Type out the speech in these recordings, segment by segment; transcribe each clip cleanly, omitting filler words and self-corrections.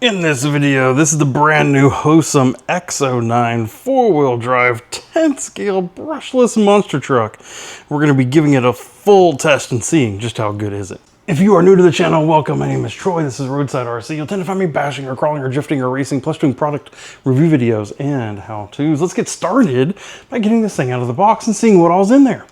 In this video, this is the brand new Hosim X09 4-wheel drive 10th scale brushless monster truck. We're going to be giving it a full test and seeing just how good is it. If you are new to the channel, welcome. My name is Troy. This is RoadsideRC. You'll tend to find me bashing or crawling or drifting or racing, plus doing product review videos and how-tos. Let's get started by getting this thing out of the box and seeing what all's in there.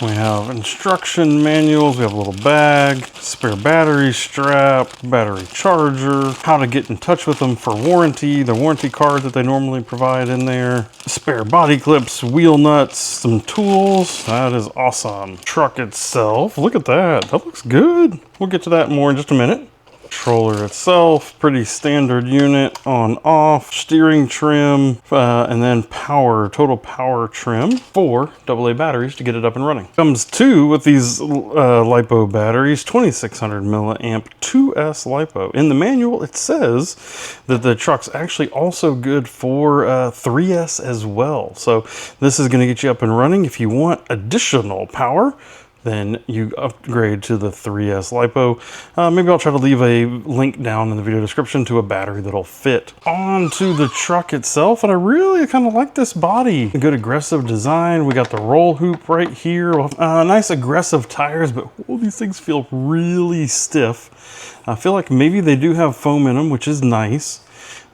We have instruction manuals, we have a little bag, spare battery strap, battery charger, how to get in touch with them for warranty, the warranty card that they normally provide in there, spare body clips, wheel nuts, some tools. That is awesome. Truck itself, look at that, that looks good. We'll get to that more in just a minute. Controller itself, pretty standard unit, on off, steering trim, and then power, total power trim, 4 AA batteries to get it up and running. Comes with these LiPo batteries, 2600 milliamp 2S LiPo. In the manual it says that the truck's actually also good for 3S as well. So this is going to get you up and running. If you want additional power, then you upgrade to the 3S LiPo. Maybe I'll try to leave a link down in the video description to a battery that'll fit. On to the truck itself, and I really kind of like this body. A good aggressive design. We got the roll hoop right here. Nice aggressive tires, but these things feel really stiff. I feel like maybe they do have foam in them, which is nice.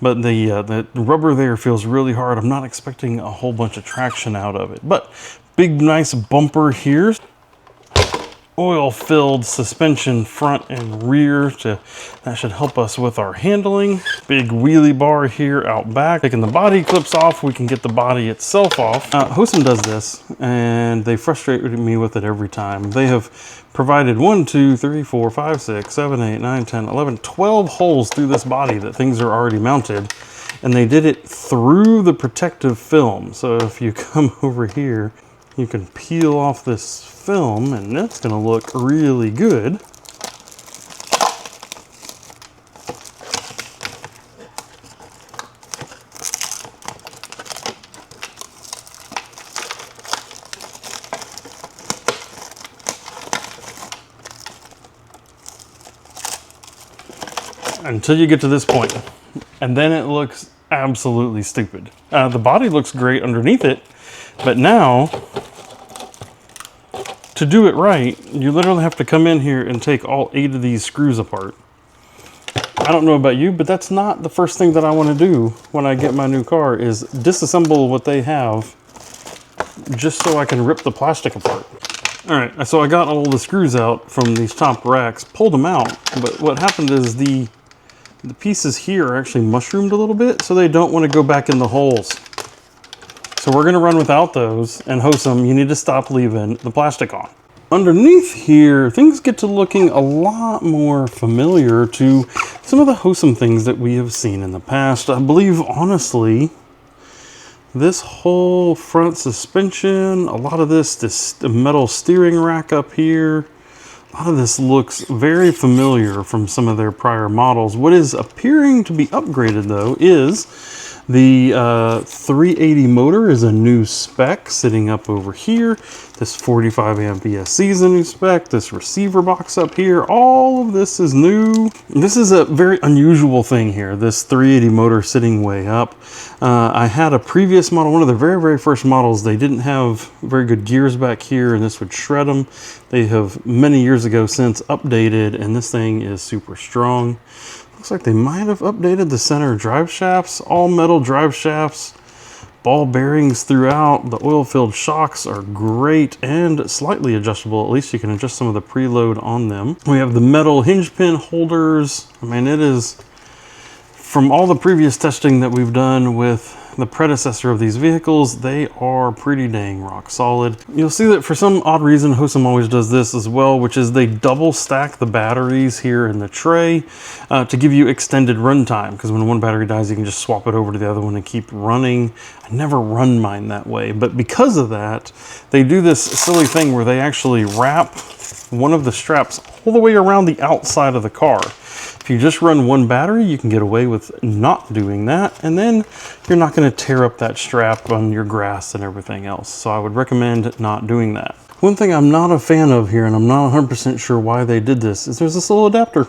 But the rubber there feels really hard. I'm not expecting a whole bunch of traction out of it. But big nice bumper here. Oil-filled suspension front and rear, that should help us with our handling. Big wheelie bar here out back. Taking the body clips off, we can get the body itself off. Hosim does this, and they frustrate me with it every time. They have provided 1, 2, 3, 4, 5, 6, 7, 8, 9, 10, 11, 12 holes through this body that things are already mounted, and they did it through the protective film. So if you come over here, you can peel off this film, and that's going to look really good. Until you get to this point, and then it looks absolutely stupid. The body looks great underneath it, but now, to do it right, you literally have to come in here and take all 8 of these screws apart. I don't know about you, but that's not the first thing that I want to do when I get my new car, is disassemble what they have just so I can rip the plastic apart. All right, so I got all the screws out from these top racks, pulled them out, but what happened is the pieces here are actually mushroomed a little bit, so they don't want to go back in the holes. So we're going to run without those, and Hosim, you need to stop leaving the plastic on. Underneath here, things get to looking a lot more familiar to some of the Hosim things that we have seen in the past. I believe, honestly, this whole front suspension, a lot of this metal steering rack up here, a lot of this looks very familiar from some of their prior models. What is appearing to be upgraded, though, is the 380 motor is a new spec sitting up over here. This 45 amp ESC is a new spec. This receiver box up here, all of this is new. This is a very unusual thing here, this 380 motor sitting way up. I had a previous model, one of the very, very first models, they didn't have very good gears back here, and this would shred them. They have many years ago since updated, and this thing is super strong. Looks like they might have updated the center drive shafts, all metal drive shafts, ball bearings throughout. The oil-filled shocks are great and slightly adjustable. At least you can adjust some of the preload on them. We have the metal hinge pin holders. I mean, it is, from all the previous testing that we've done with the predecessor of these vehicles, they are pretty dang rock solid. You'll see that for some odd reason, Hosim always does this as well, which is they double stack the batteries here in the tray to give you extended runtime, because when one battery dies, you can just swap it over to the other one and keep running. I never run mine that way, but because of that, they do this silly thing where they actually wrap one of the straps all the way around the outside of the car. If you just run one battery, you can get away with not doing that, and then you're not going to tear up that strap on your grass and everything else. So I would recommend not doing that. One thing I'm not a fan of here, and I'm not 100% sure why they did this, is there's this little adapter.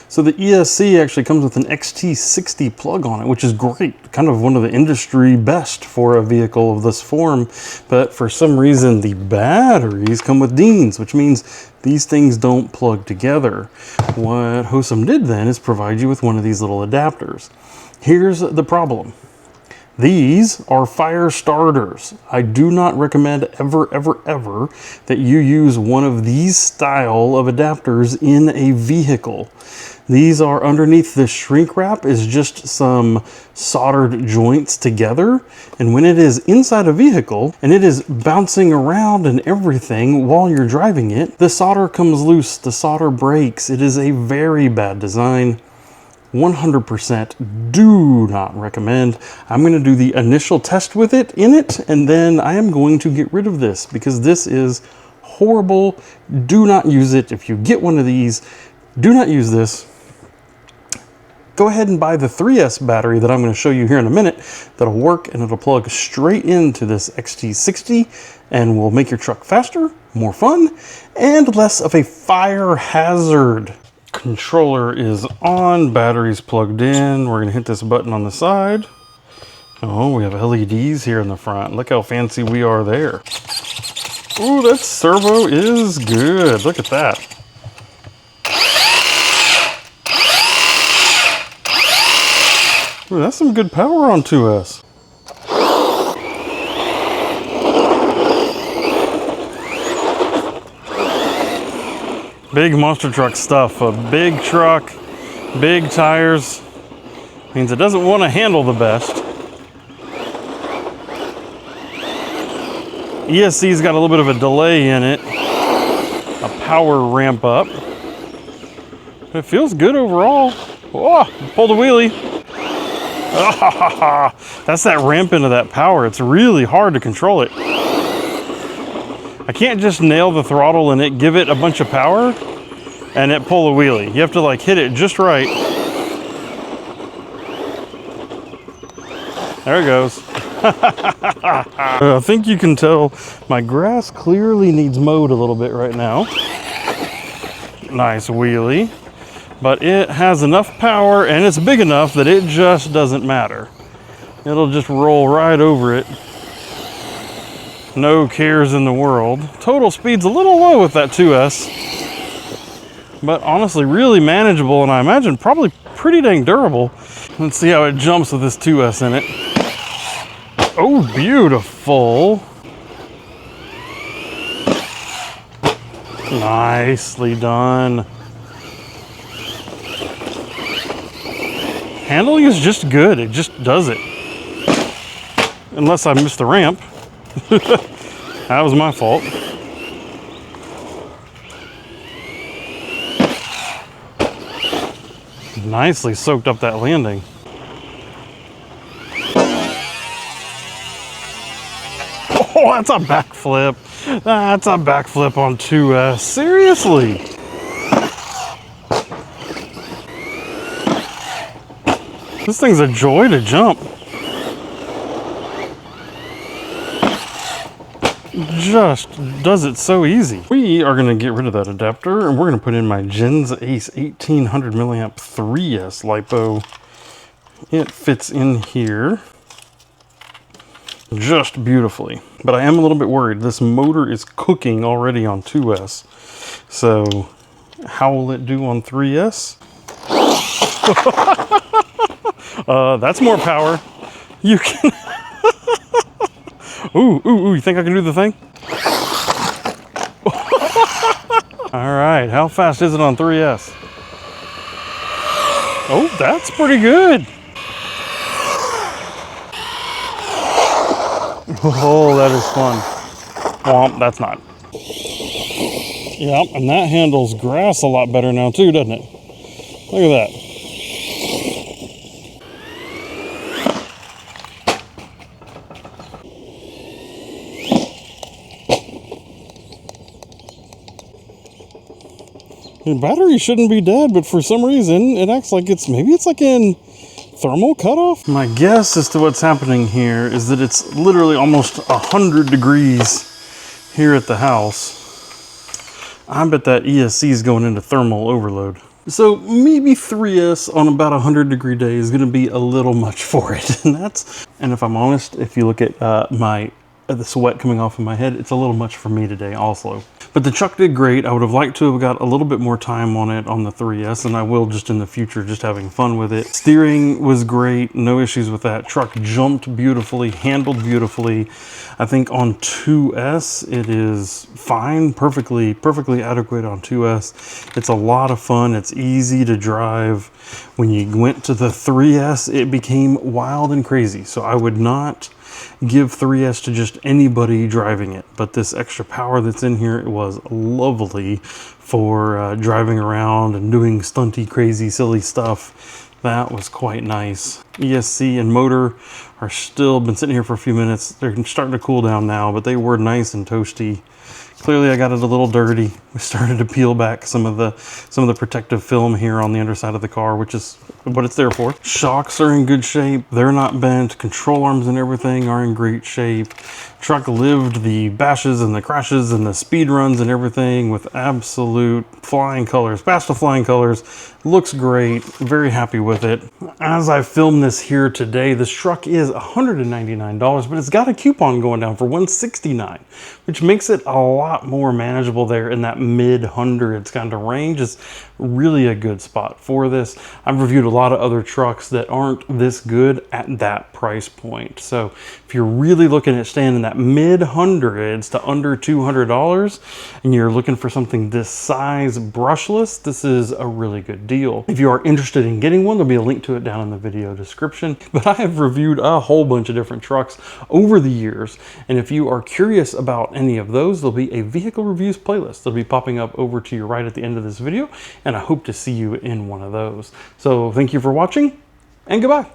So the ESC actually comes with an XT60 plug on it, which is great, kind of one of the industry best for a vehicle of this form. But for some reason, the batteries come with Deans, which means these things don't plug together. What Hosim did then is provide you with one of these little adapters. Here's the problem. These are fire starters. I do not recommend ever, ever, ever that you use one of these style of adapters in a vehicle. These are underneath this shrink wrap is just some soldered joints together. And when it is inside a vehicle and it is bouncing around and everything while you're driving it, the solder comes loose, the solder breaks. It is a very bad design. 100% do not recommend. I'm going to do the initial test with it in it, and then I am going to get rid of this because this is horrible. Do not use it. If you get one of these, do not use this. Go ahead and buy the 3S battery that I'm going to show you here in a minute. That'll work and it'll plug straight into this XT60 and will make your truck faster, more fun, and less of a fire hazard. Controller is on, batteries plugged in. We're gonna hit this button on the side. Oh, we have LEDs here in the front. Look how fancy we are there. Ooh, that servo is good. Look at that. Ooh, that's some good power on 2S. Big monster truck stuff. A big truck, big tires, means it doesn't want to handle the best. ESC's got a little bit of a delay in it, a power ramp up. It feels good overall. Oh, pull the wheelie. That's that ramp into that power. It's really hard to control it. I can't just nail the throttle and it give it a bunch of power and it pull a wheelie. You have to like hit it just right. There it goes. I think you can tell my grass clearly needs mowed a little bit right now. Nice wheelie. But it has enough power and it's big enough that it just doesn't matter. It'll just roll right over it. No cares in the world. Total speed's a little low with that 2S, but honestly really manageable, and I imagine probably pretty dang durable. Let's see how it jumps with this 2S in it. Oh, beautiful. Nicely done. Handling is just good. It just does it. Unless I missed the ramp. That was my fault. Nicely soaked up that landing. Oh, that's a backflip. That's a backflip on 2S. Seriously. This thing's a joy to jump. Just does it so easy. We are going to get rid of that adapter and we're going to put in my Gens Ace 1800 milliamp 3S LiPo. It fits in here just beautifully, but I am a little bit worried. This motor is cooking already on 2S. So how will it do on 3S? That's more power. You can Ooh, you think I can do the thing? All right, how fast is it on 3S? Oh, that's pretty good. Oh, that is fun. Womp, that's not. Yep, and that handles grass a lot better now too, doesn't it? Look at that. The battery shouldn't be dead, but for some reason it acts like maybe it's like in thermal cutoff. My guess as to what's happening here is that it's literally almost 100 degrees here at the house. I bet that ESC is going into thermal overload. So maybe 3S on about a 100-degree day is going to be a little much for it. And if I'm honest, if you look at the sweat coming off of my head, it's a little much for me today also. But the truck did great. I would have liked to have got a little bit more time on it on the 3S, and I will just in the future, just having fun with it. Steering was great, no issues with that. Truck jumped beautifully, handled beautifully. I think on 2S it is fine, perfectly adequate on 2S. It's a lot of fun, it's easy to drive. When you went to the 3S, it became wild and crazy. So I would not give 3S to just anybody driving it, but this extra power that's in here, it was lovely for driving around and doing stunty, crazy, silly stuff. That was quite nice. ESC and motor are still been sitting here for a few minutes. They're starting to cool down now, but they were nice and toasty. Clearly I got it a little dirty. We started to peel back some of the protective film here on the underside of the car, which is what it's there for. Shocks are in good shape. They're not bent. Control arms and everything are in great shape. Truck lived the bashes and the crashes and the speed runs and everything with absolute flying colors. Passed the flying colors. Looks great. Very happy with it. As I film this here today, this truck is $199, but it's got a coupon going down for $169, which makes it a lot more manageable there in that mid-hundreds kind of range. Is really a good spot for this. I've reviewed a lot of other trucks that aren't this good at that price point. So if you're really looking at staying in that mid-hundreds to under $200 and you're looking for something this size brushless, this is a really good deal. If you are interested in getting one, there'll be a link to it down in the video description. But I have reviewed a whole bunch of different trucks over the years, and if you are curious about any of those, there'll be a vehicle reviews playlist that'll be popping up over to your right at the end of this video, and I hope to see you in one of those. So thank you for watching, and goodbye.